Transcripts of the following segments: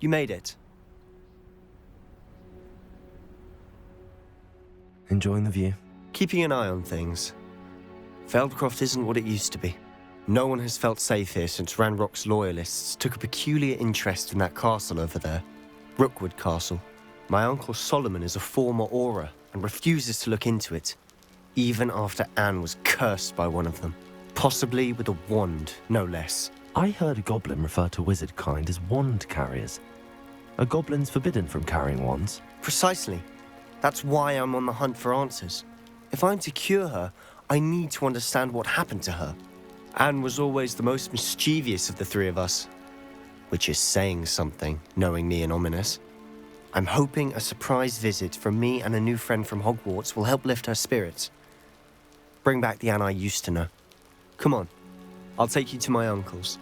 You made it. Enjoying the view? Keeping an eye on things. Feldcroft isn't what it used to be. No one has felt safe here since Ranrock's loyalists took a peculiar interest in that castle over there. Rookwood Castle. My uncle Solomon is a former Auror and refuses to look into it, even after Anne was cursed by one of them. Possibly with a wand, no less. I heard a goblin refer to wizard kind as wand carriers. Are goblins forbidden from carrying wands? Precisely. That's why I'm on the hunt for answers. If I'm to cure her, I need to understand what happened to her. Anne was always the most mischievous of the three of us. Which is saying something, knowing me and Ominous. I'm hoping a surprise visit from me and a new friend from Hogwarts will help lift her spirits. Bring back the Anne I used to know. Come on, I'll take you to my uncle's.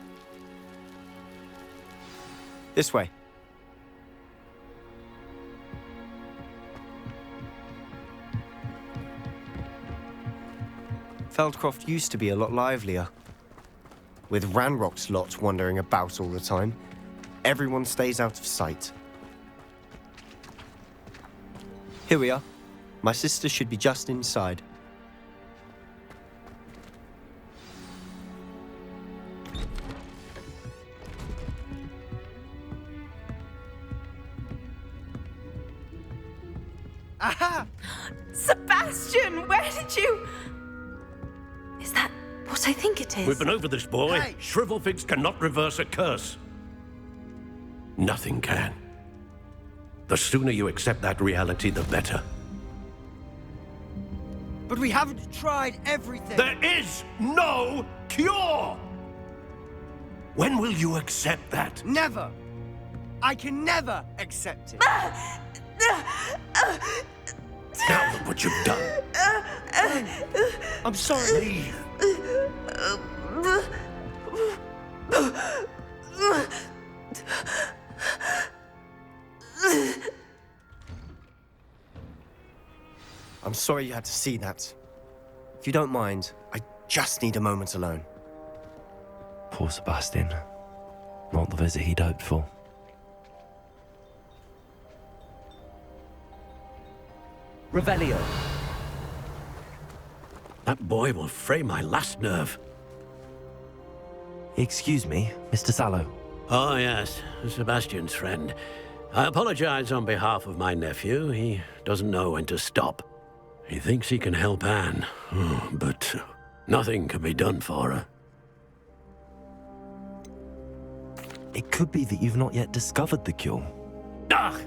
This way. Feldcroft used to be a lot livelier. With Ranrock's lot wandering about all the time, everyone stays out of sight. Here we are. My sister should be just inside. Aha! Sebastian, where did you... Is that what I think it is? We've been over this, boy. Hey! Shrivelfigs cannot reverse a curse. Nothing can. The sooner you accept that reality, the better. But we haven't tried everything. There is no cure! When will you accept that? Never. I can never accept it. Now look what you've done. I'm sorry. Leave. I'm sorry you had to see that. If you don't mind, I just need a moment alone. Poor Sebastian. Not the visit he'd hoped for. Revelio. That boy will fray my last nerve. Excuse me, Mr. Sallow. Oh, yes, Sebastian's friend. I apologize on behalf of my nephew. He doesn't know when to stop. He thinks he can help Anne, but nothing can be done for her. It could be that you've not yet discovered the cure. Ah,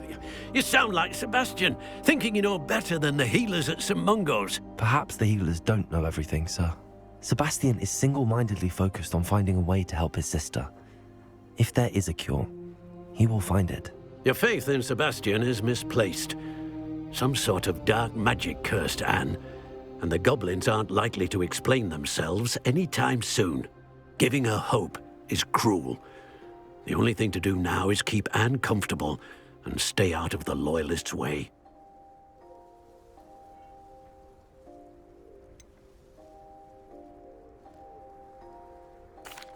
you sound like Sebastian, thinking you know better than the healers at St. Mungo's. Perhaps the healers don't know everything, sir. Sebastian is single-mindedly focused on finding a way to help his sister. If there is a cure, he will find it. Your faith in Sebastian is misplaced. Some sort of dark magic cursed Anne, and the goblins aren't likely to explain themselves anytime soon. Giving her hope is cruel. The only thing to do now is keep Anne comfortable and stay out of the Loyalists' way.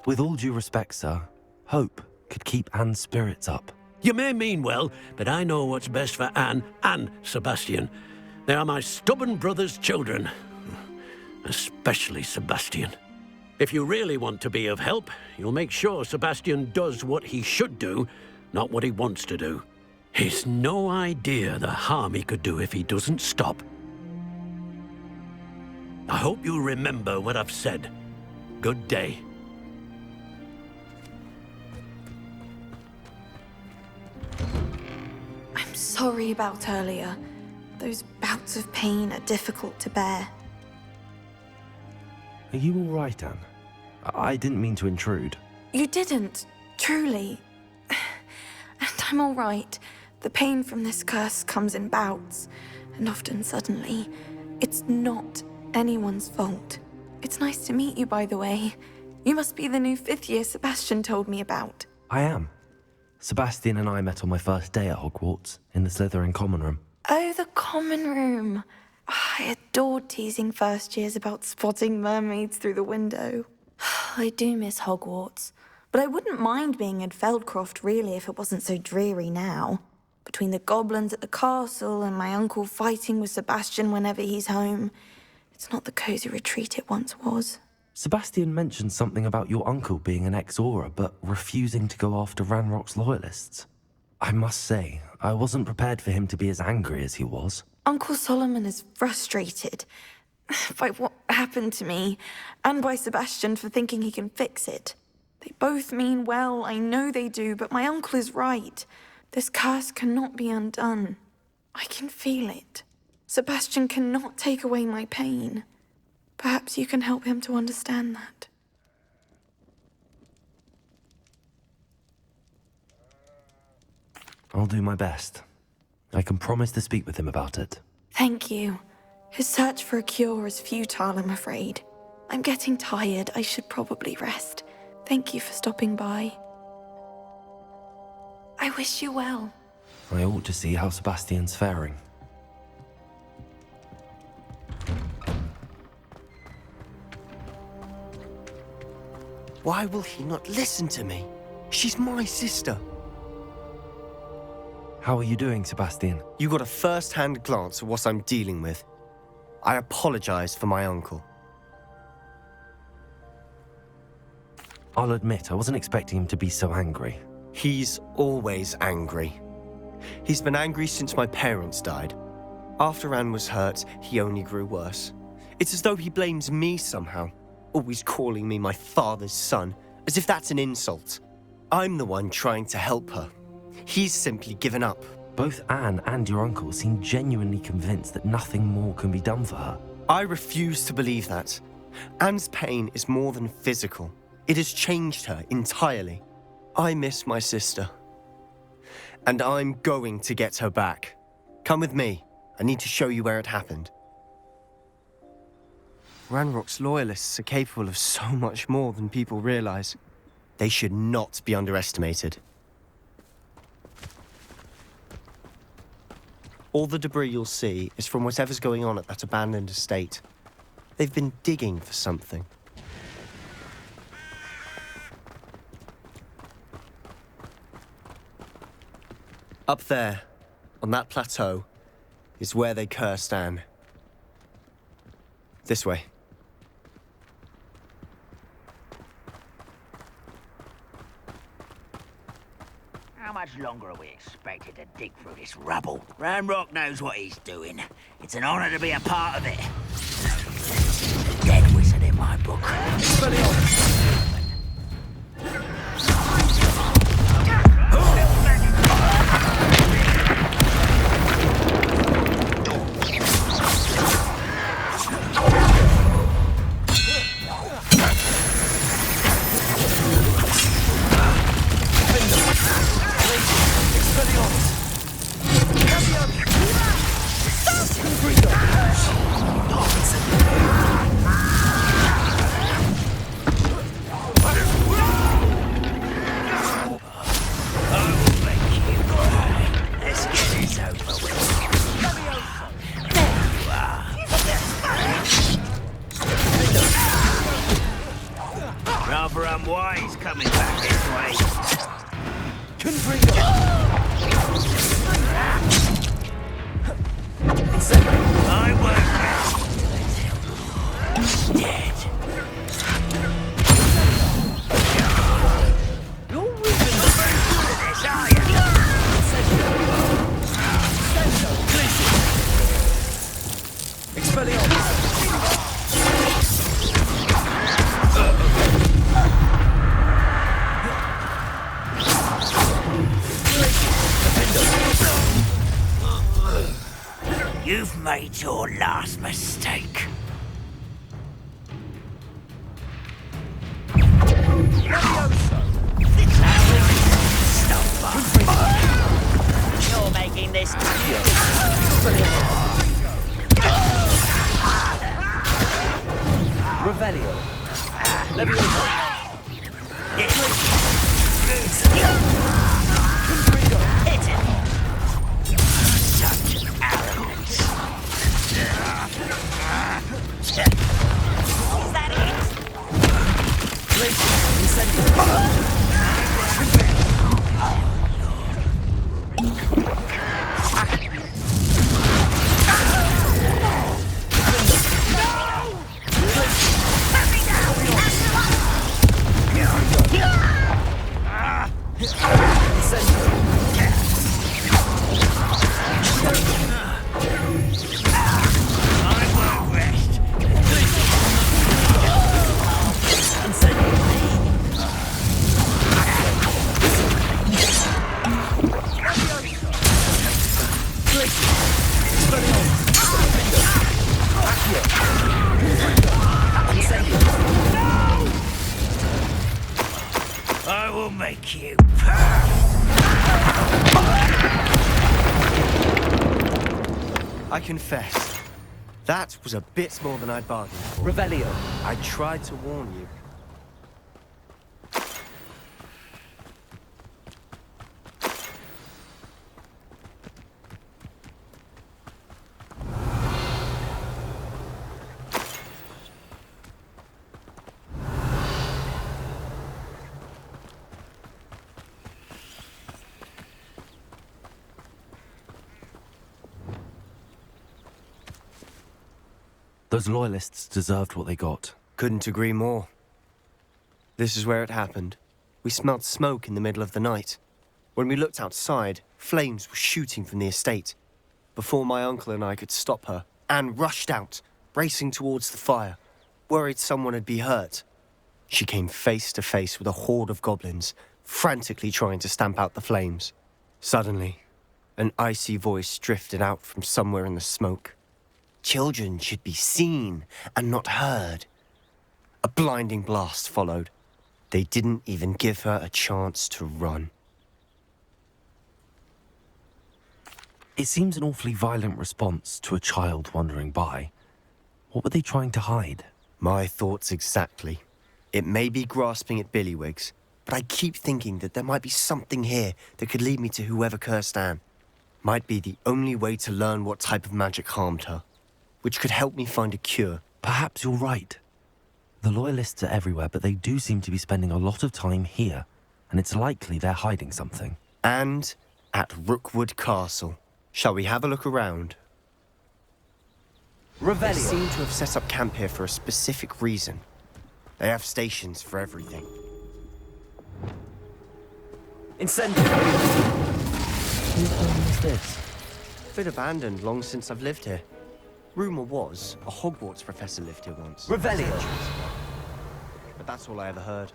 With all due respect, sir, hope could keep Anne's spirits up. You may mean well, but I know what's best for Anne and Sebastian. They are my stubborn brother's children. Especially Sebastian. If you really want to be of help, you'll make sure Sebastian does what he should do, not what he wants to do. He's no idea the harm he could do if he doesn't stop. I hope you remember what I've said. Good day. I'm sorry about earlier. Those bouts of pain are difficult to bear. Are you all right, Anne? I didn't mean to intrude. You didn't, truly. And I'm all right. The pain from this curse comes in bouts, and often suddenly. It's not anyone's fault. It's nice to meet you, by the way. You must be the new fifth year Sebastian told me about. I am. Sebastian and I met on my first day at Hogwarts, in the Slytherin common room. Oh, the common room. I adored teasing first years about spotting mermaids through the window. I do miss Hogwarts, But I wouldn't mind being in Feldcroft, really, if it wasn't so dreary now. Between the goblins at the castle and my uncle fighting with Sebastian whenever he's home, it's not the cosy retreat it once was. Sebastian mentioned something about your uncle being an ex-Auror, but refusing to go after Ranrock's loyalists. I must say, I wasn't prepared for him to be as angry as he was. Uncle Solomon is frustrated by what happened to me, and by Sebastian for thinking he can fix it. They both mean well, I know they do, but my uncle is right. This curse cannot be undone. I can feel it. Sebastian cannot take away my pain. Perhaps you can help him to understand that. I'll do my best. I can promise to speak with him about it. Thank you. His search for a cure is futile, I'm afraid. I'm getting tired. I should probably rest. Thank you for stopping by. I wish you well. I ought to see how Sebastian's faring. Why will he not listen to me? She's my sister. How are you doing, Sebastian? You got a first-hand glance at what I'm dealing with. I apologize for my uncle. I'll admit, I wasn't expecting him to be so angry. He's always angry. He's been angry since my parents died. After Anne was hurt, he only grew worse. It's as though he blames me somehow, always calling me my father's son, as if that's an insult. I'm the one trying to help her. He's simply given up. Both Anne and your uncle seem genuinely convinced that nothing more can be done for her. I refuse to believe that. Anne's pain is more than physical. It has changed her entirely. I miss my sister. And I'm going to get her back. Come with me. I need to show you where it happened. Ranrock's loyalists are capable of so much more than people realize. They should not be underestimated. All the debris you'll see is from whatever's going on at that abandoned estate. They've been digging for something. Up there, on that plateau, is where they cursed Anne. This way. How much longer are we expected to dig through this rubble? Ranrock knows what he's doing. It's an honor to be a part of it. Dead wizard in my book. Rather unwise coming back this way. I won't dead. You're really not very good at this, are you? You've made your last mistake. You're making this Revelio. Levioso. Hit it. Such arrogance. I will make you. I confess, that was a bit more than I'd bargained for. Revelio. I tried to warn you. Those loyalists deserved what they got. Couldn't agree more. This is where it happened. We smelled smoke in the middle of the night. When we looked outside, flames were shooting from the estate. Before my uncle and I could stop her, Anne rushed out, racing towards the fire, worried someone had been hurt. She came face to face with a horde of goblins, frantically trying to stamp out the flames. Suddenly, an icy voice drifted out from somewhere in the smoke. Children should be seen and not heard. A blinding blast followed. They didn't even give her a chance to run. It seems an awfully violent response to a child wandering by. What were they trying to hide? My thoughts exactly. It may be grasping at Billywigs, but I keep thinking that there might be something here that could lead me to whoever cursed Anne. Might be the only way to learn what type of magic harmed her, which could help me find a cure. Perhaps you're right. The loyalists are everywhere, but they do seem to be spending a lot of time here, and it's likely they're hiding something. And at Rookwood Castle. Shall we have a look around? They Revelio. seem to have set up camp here for a specific reason. They have stations for everything. Incendio. Whose home is this? Bit abandoned long since I've lived here. Rumour was a Hogwarts professor lived here once. Revelio. But that's all I ever heard.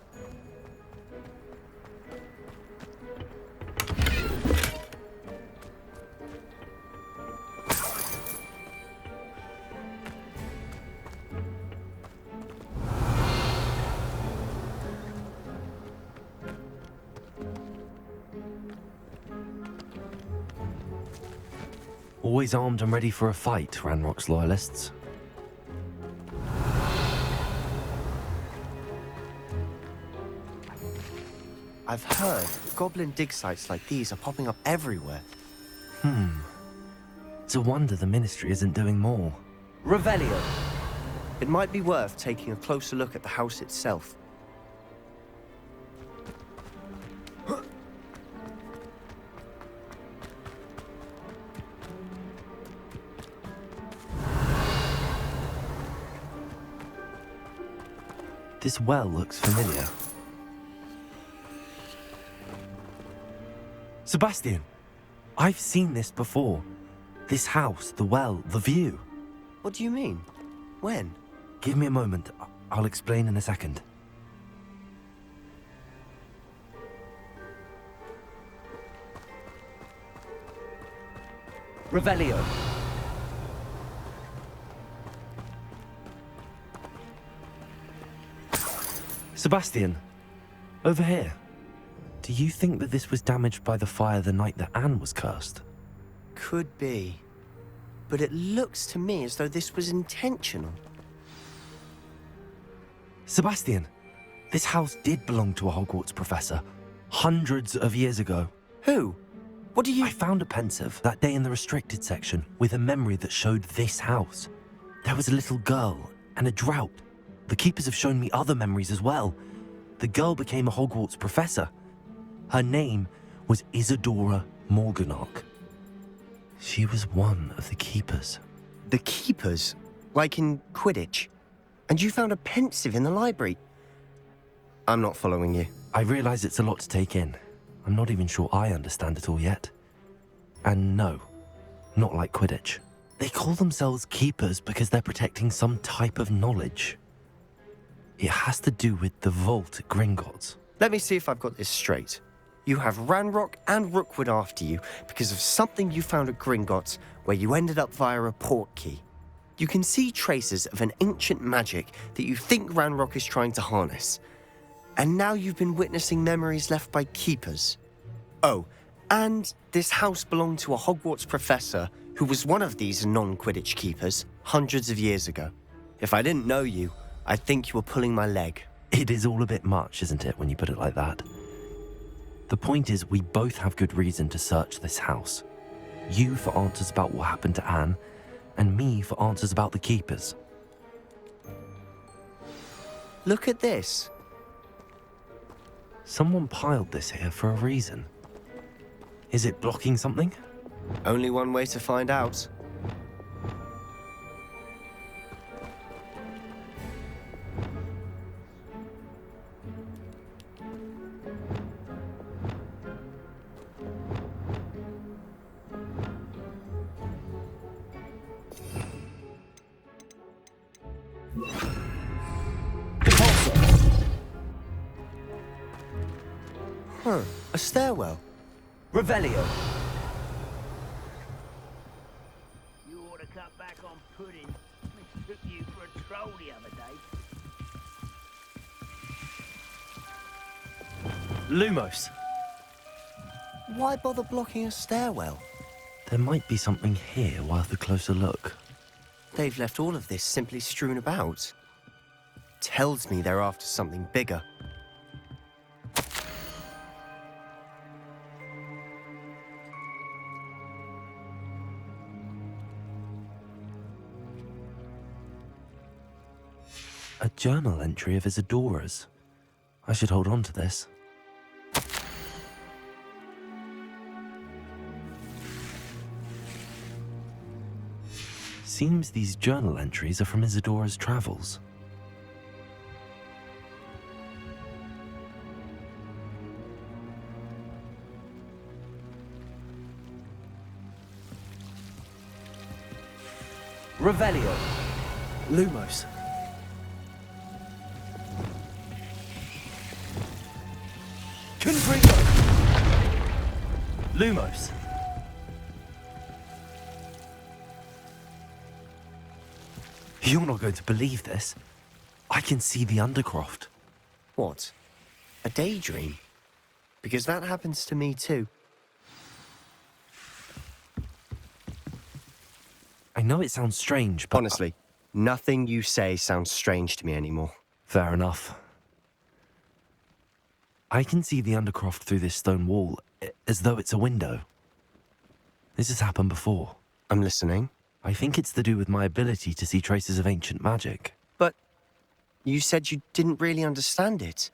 Always armed and ready for a fight, Ranrock's loyalists. I've heard that goblin dig sites like these are popping up everywhere. It's a wonder the Ministry isn't doing more. Revelio. It might be worth taking a closer look at the house itself. This well looks familiar. Sebastian! I've seen this before. This house, the well, the view. What do you mean? When? Give me a moment. I'll explain in a second. Revelio. Sebastian, over here. Do you think that this was damaged by the fire the night that Anne was cursed? Could be. But it looks to me as though this was intentional. Sebastian, this house did belong to a Hogwarts professor, hundreds of years ago. Who? What do you... I found a pensive that day in the restricted section with a memory that showed this house. There was a little girl and a drought. The keepers have shown me other memories as well. The girl became a Hogwarts professor. Her name was Isadora Morganach. She was one of the keepers. The keepers? Like in Quidditch? And you found a pensive in the library? I'm not following you. I realize it's a lot to take in. I'm not even sure I understand it all yet. And no, not like Quidditch. They call themselves keepers because they're protecting some type of knowledge. It has to do with the vault at Gringotts. Let me see if I've got this straight. You have Ranrock and Rookwood after you because of something you found at Gringotts where you ended up via a port key. You can see traces of an ancient magic that you think Ranrock is trying to harness. And now you've been witnessing memories left by keepers. Oh, and this house belonged to a Hogwarts professor who was one of these non-Quidditch keepers hundreds of years ago. If I didn't know you, I'd think you were pulling my leg. It is all a bit much, isn't it, when you put it like that? The point is, we both have good reason to search this house. You for answers about what happened to Anne, and me for answers about the keepers. Look at this. Someone piled this here for a reason. Is it blocking something? Only one way to find out. Huh, a stairwell. Revelio. You ought to cut back on pudding. Mistook you for a troll the other day. Lumos. Why bother blocking a stairwell? There might be something here worth a closer look. They've left all of this simply strewn about. Tells me they're after something bigger. A journal entry of Isadora's. I should hold on to this. Seems these journal entries are from Isadora's travels. Revelio. Lumos. Confringo. Lumos. You're not going to believe this. I can see the Undercroft. What? A daydream? Because that happens to me too. I know it sounds strange, but... Honestly, nothing you say sounds strange to me anymore. Fair enough. I can see the Undercroft through this stone wall, as though it's a window. This has happened before. I'm listening. I think it's to do with my ability to see traces of ancient magic. But you said you didn't really understand it,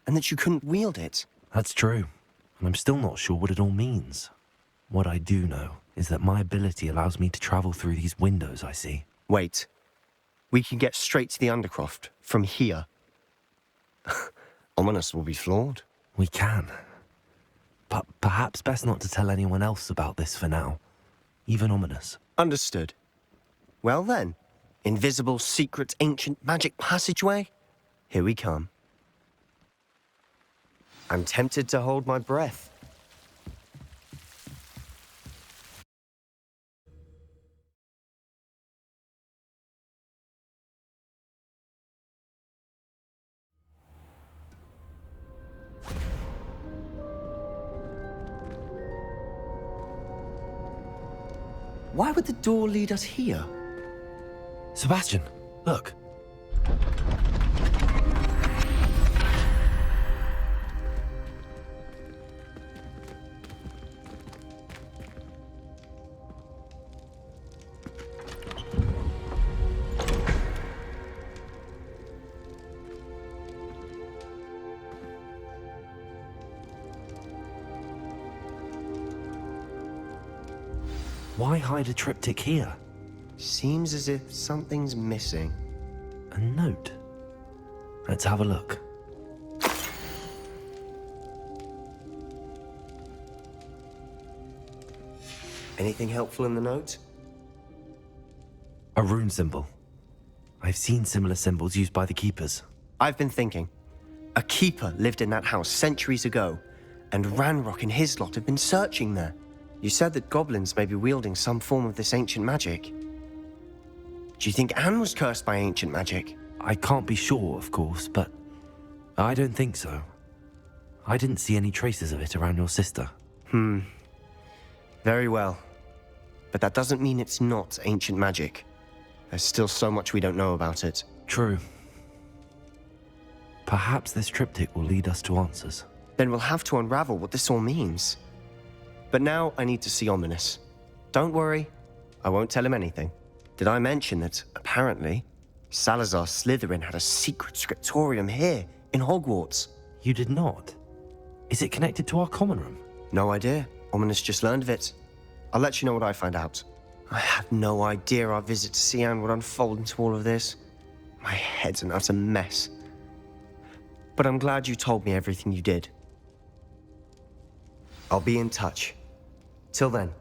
and that you couldn't wield it. That's true, and I'm still not sure what it all means. What I do know is that my ability allows me to travel through these windows I see. Wait. We can get straight to the Undercroft from here. Ominous will be flawed. We can. But perhaps best not to tell anyone else about this for now. Even Ominous. Understood. Well then, invisible, secret, ancient magic passageway? Here we come. I'm tempted to hold my breath. Why would the door lead us here? Sebastian, look. Why hide a triptych here? Seems as if something's missing. A note. Let's have a look. Anything helpful in the note? A rune symbol. I've seen similar symbols used by the keepers. I've been thinking. A keeper lived in that house centuries ago, and Ranrock and his lot have been searching there. You said that goblins may be wielding some form of this ancient magic. Do you think Anne was cursed by ancient magic? I can't be sure, of course, but I don't think so. I didn't see any traces of it around your sister. Very well. But that doesn't mean it's not ancient magic. There's still so much we don't know about it. True. Perhaps this triptych will lead us to answers. Then we'll have to unravel what this all means. But now I need to see Ominous. Don't worry, I won't tell him anything. Did I mention that, apparently, Salazar Slytherin had a secret scriptorium here, in Hogwarts? You did not? Is it connected to our common room? No idea. Ominous just learned of it. I'll let you know what I find out. I had no idea our visit to see Anne would unfold into all of this. My head's an utter mess. But I'm glad you told me everything you did. I'll be in touch. Till then.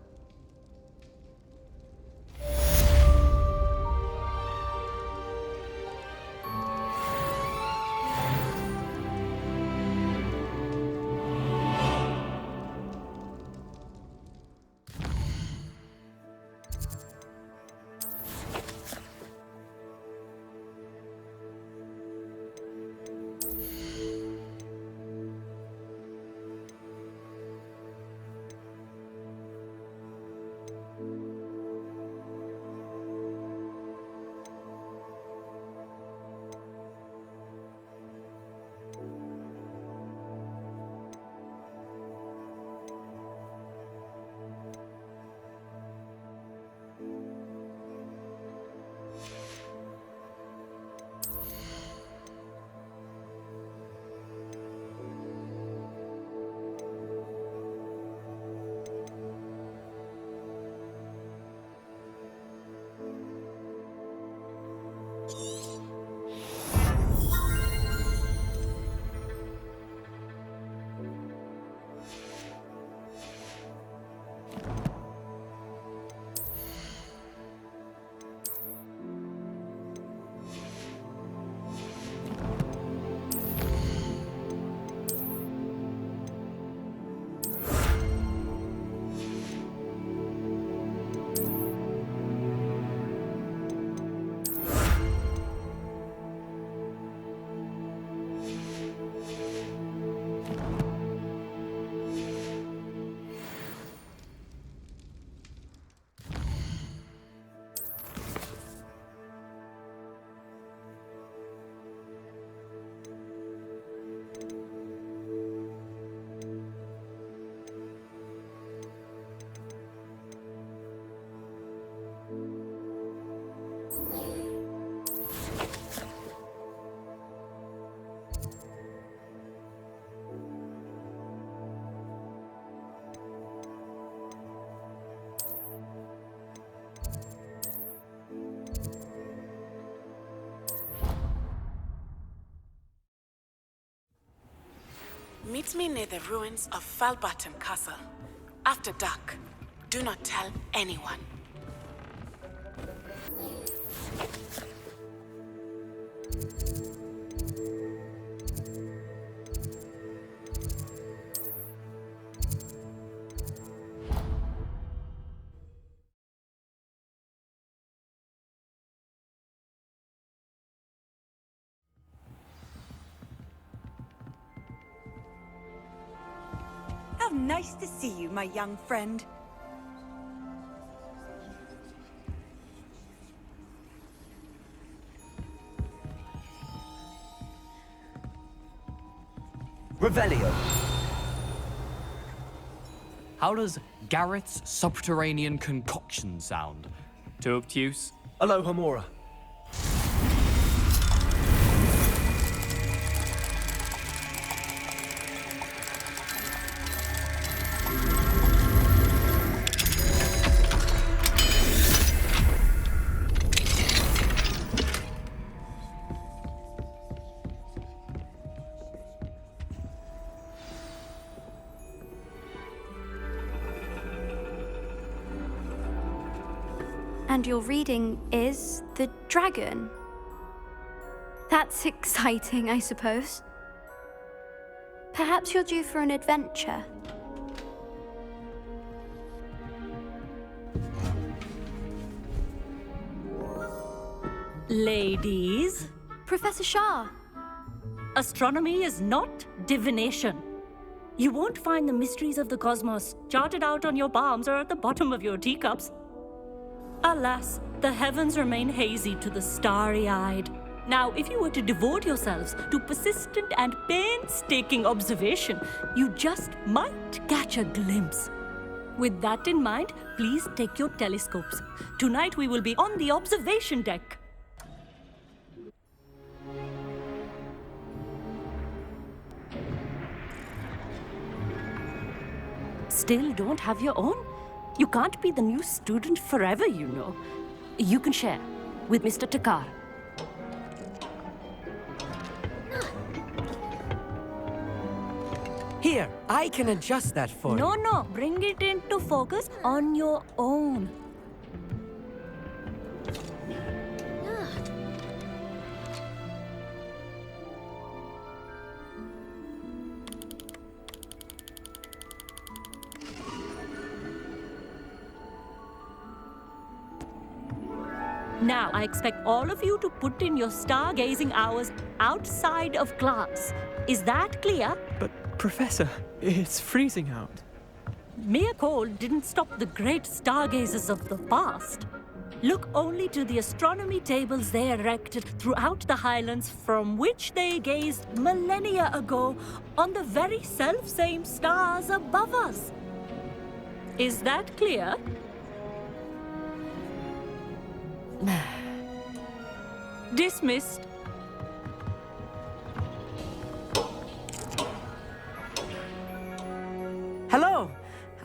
Meet me near the ruins of Falbaton Castle. After dark. Do not tell anyone. How nice to see you, my young friend. Revelio. How does Garrett's subterranean concoction sound? Too obtuse? Aloha Mora. And your reading is the dragon. That's exciting, I suppose. Perhaps you're due for an adventure. Ladies, Professor Shah. astronomy is not divination. You won't find the mysteries of the cosmos charted out on your palms or at the bottom of your teacups. Alas, the heavens remain hazy to the starry-eyed. Now, if you were to devote yourselves to persistent and painstaking observation, you just might catch a glimpse. With that in mind, please take your telescopes. Tonight we will be on the observation deck. Still don't have your own? You can't be the new student forever, you know. You can share with Mr. Takar. Here, I can adjust that for you. No, bring it into focus on your own. Now, I expect all of you to put in your stargazing hours outside of class. Is that clear? But, Professor, it's freezing out. Mere cold didn't stop the great stargazers of the past. Look only to the astronomy tables they erected throughout the highlands from which they gazed millennia ago on the very self-same stars above us. Is that clear? Dismissed. Hello!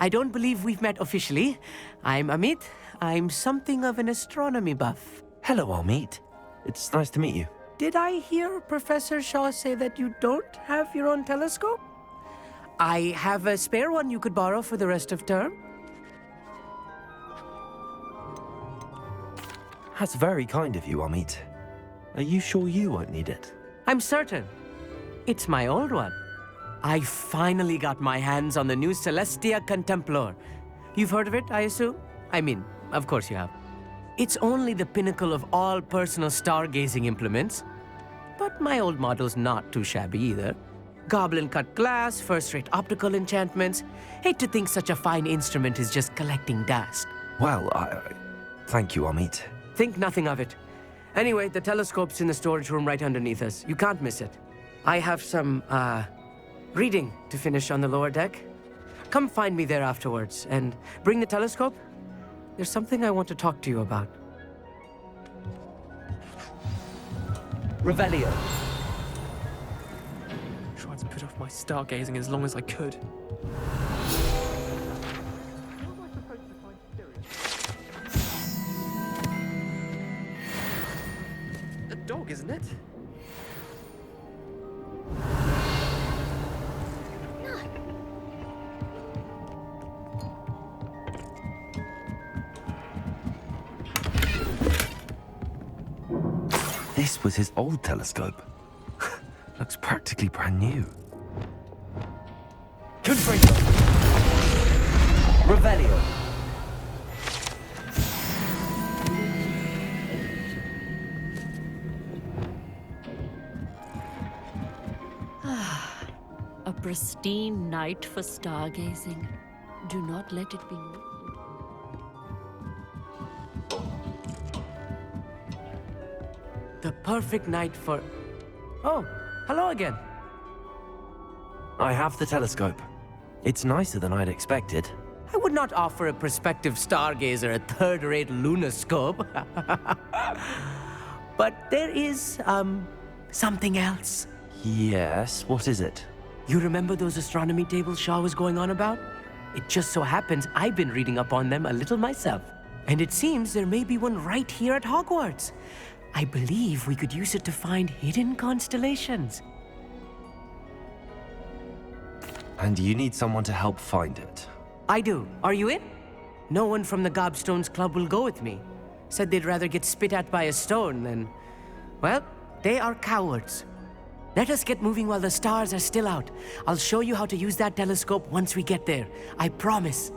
I don't believe we've met officially. I'm Amit. I'm something of an astronomy buff. Hello, Amit. It's nice to meet you. Did I hear Professor Shaw say that you don't have your own telescope? I have a spare one you could borrow for the rest of term. That's very kind of you, Amit. Are you sure you won't need it? I'm certain. It's my old one. I finally got my hands on the new Celestia Contemplar. You've heard of it, I assume? I mean, of course you have. It's only the pinnacle of all personal stargazing implements. But my old model's not too shabby either. Goblin-cut glass, first-rate optical enchantments. Hate to think such a fine instrument is just collecting dust. Well, thank you, Amit. Think nothing of it. Anyway, the telescope's in the storage room right underneath us. You can't miss it. I have some, reading to finish on the lower deck. Come find me there afterwards, and bring the telescope. There's something I want to talk to you about. Revelio. Tried to put off my stargazing as long as I could. A dog, isn't it? This was his old telescope. Looks practically brand new. Confringo. Revelio. A pristine night for stargazing. Do not let it be missed. The perfect night for... Oh, hello again. I have the telescope. It's nicer than I'd expected. I would not offer a prospective stargazer a third-rate lunoscope. But there is, something else. Yes, what is it? You remember those astronomy tables Shaw was going on about? It just so happens I've been reading up on them a little myself. And it seems there may be one right here at Hogwarts. I believe we could use it to find hidden constellations. And you need someone to help find it. I do. Are you in? No one from the Gobstones Club will go with me. said they'd rather get spit at by a stone than... Well, they are cowards. Let us get moving while the stars are still out. I'll show you how to use that telescope once we get there. I promise.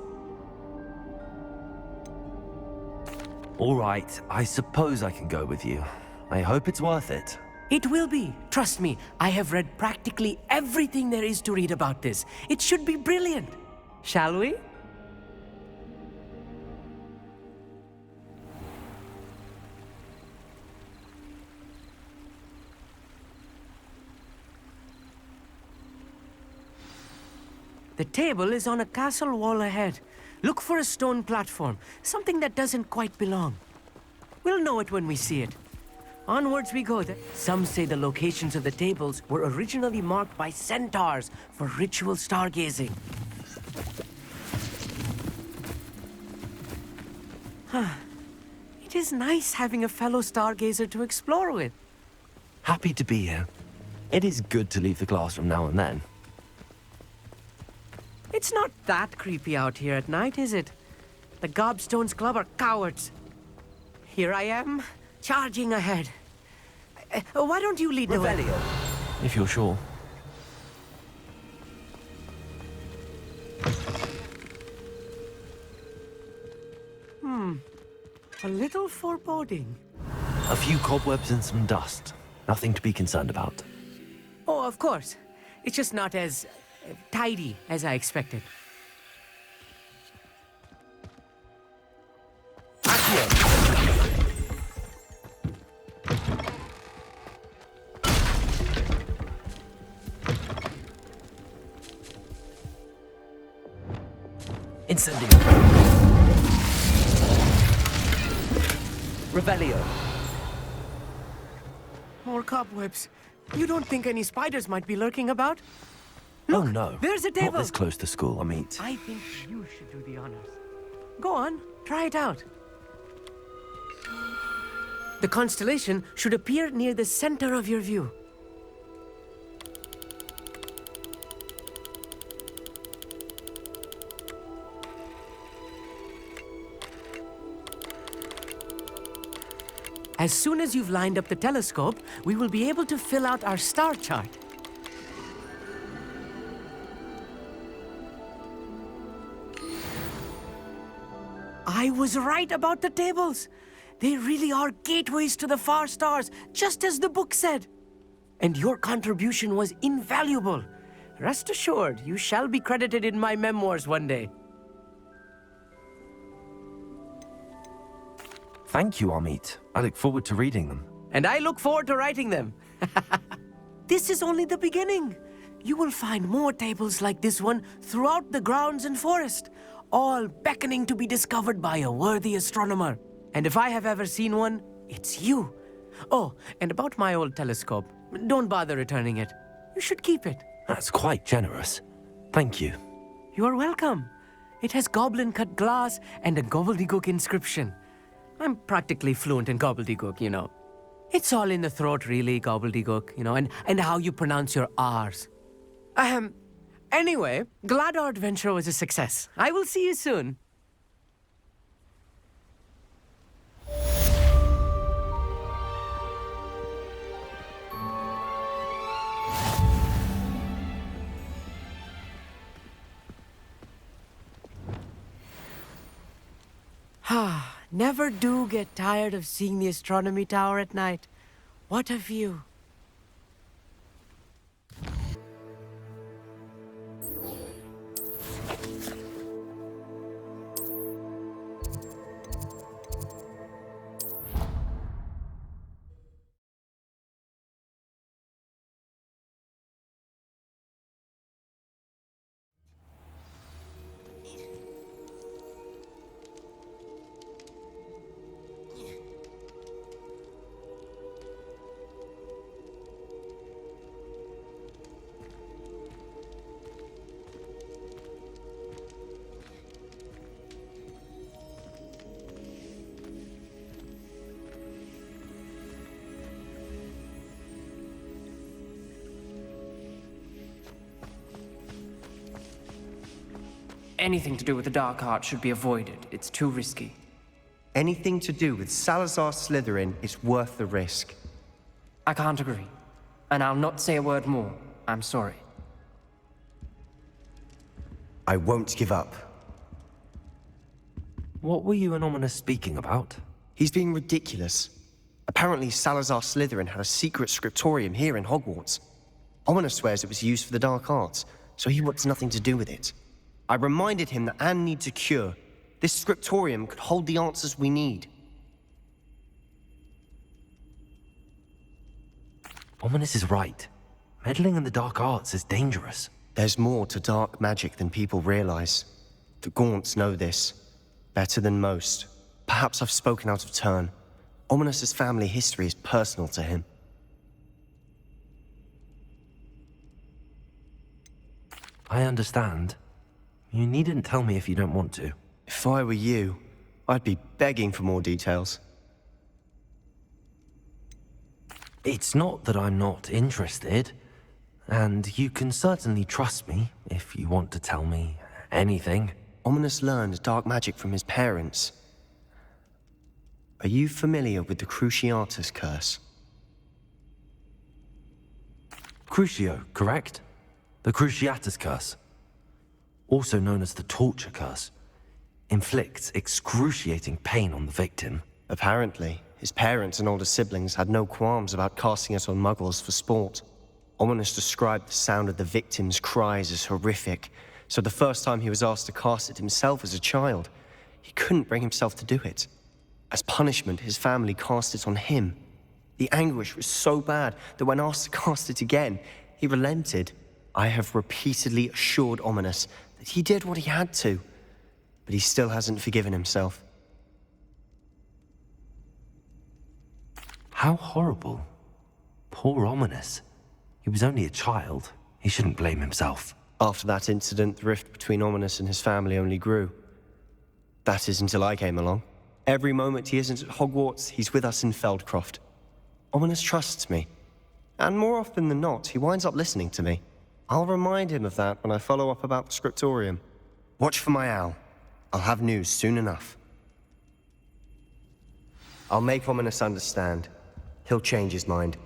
All right, I suppose I can go with you. I hope it's worth it. It will be. Trust me, I have read practically everything there is to read about this. It should be brilliant. Shall we? The table is on a castle wall ahead. Look for a stone platform, something that doesn't quite belong. We'll know it when we see it. Onwards we go. Some say the locations of the tables were originally marked by centaurs for ritual stargazing. It is nice having a fellow stargazer to explore with. Happy to be here. It is good to leave the classroom now and then. It's not that creepy out here at night, is it? The Gobstones Club are cowards. Here I am, charging ahead. Why don't you lead the way? If you're sure. A little foreboding. A few cobwebs and some dust. Nothing to be concerned about. Oh, of course. It's just not as tidy as I expected. Incendio. Revelio. More cobwebs. You don't think any spiders might be lurking about? Look, oh no. There's a table. Not this close to school, Amit. I think you should do the honors. Go on, try it out. The constellation should appear near the center of your view. As soon as you've lined up the telescope, we will be able to fill out our star chart. I was right about the tables. They really are gateways to the far stars, just as the book said. And your contribution was invaluable. Rest assured, you shall be credited in my memoirs one day. Thank you, Amit. I look forward to reading them. And I look forward to writing them. This is only the beginning. You will find more tables like this one throughout the grounds and forest, all beckoning to be discovered by a worthy astronomer. And if I have ever seen one, it's you. Oh, and about my old telescope, don't bother returning it. You should keep it. That's quite generous. Thank you. You are welcome. It has goblin-cut glass and a gobbledygook inscription. I'm practically fluent in gobbledygook, you know. It's all in the throat, really, gobbledygook, you know, and how you pronounce your R's. Anyway, glad our adventure was a success. I will see you soon. Never do get tired of seeing the astronomy tower at night. What a view. Anything to do with the dark art should be avoided. It's too risky. Anything to do with Salazar Slytherin is worth the risk. I can't agree. And I'll not say a word more. I'm sorry. I won't give up. What were you and Ominous speaking about? He's being ridiculous. Apparently Salazar Slytherin had a secret scriptorium here in Hogwarts. Ominous swears it was used for the dark arts, so he wants nothing to do with it. I reminded him that Anne needs a cure. This scriptorium could hold the answers we need. Ominous is right. Meddling in the dark arts is dangerous. There's more to dark magic than people realize. The Gaunts know this. Better than most. Perhaps I've spoken out of turn. Ominous's family history is personal to him. I understand. You needn't tell me if you don't want to. If I were you, I'd be begging for more details. It's not that I'm not interested. And you can certainly trust me if you want to tell me anything. Ominous learned dark magic from his parents. Are you familiar with the Cruciatus curse? Crucio, correct? The Cruciatus curse. Also known as the torture curse. Inflicts excruciating pain on the victim. Apparently, his parents and older siblings had no qualms about casting it on muggles for sport. Ominous described the sound of the victim's cries as horrific, so the first time he was asked to cast it himself as a child, he couldn't bring himself to do it. As punishment, his family cast it on him. The anguish was so bad that when asked to cast it again, he relented. I have repeatedly assured Ominous that he did what he had to, but he still hasn't forgiven himself. How horrible. Poor Ominous. He was only a child. He shouldn't blame himself. After that incident, the rift between Ominous and his family only grew. That is until I came along. Every moment he isn't at Hogwarts, he's with us in Feldcroft. Ominous trusts me. And more often than not, he winds up listening to me. I'll remind him of that when I follow up about the scriptorium. Watch for my owl. I'll have news soon enough. I'll make Ominous understand. He'll change his mind.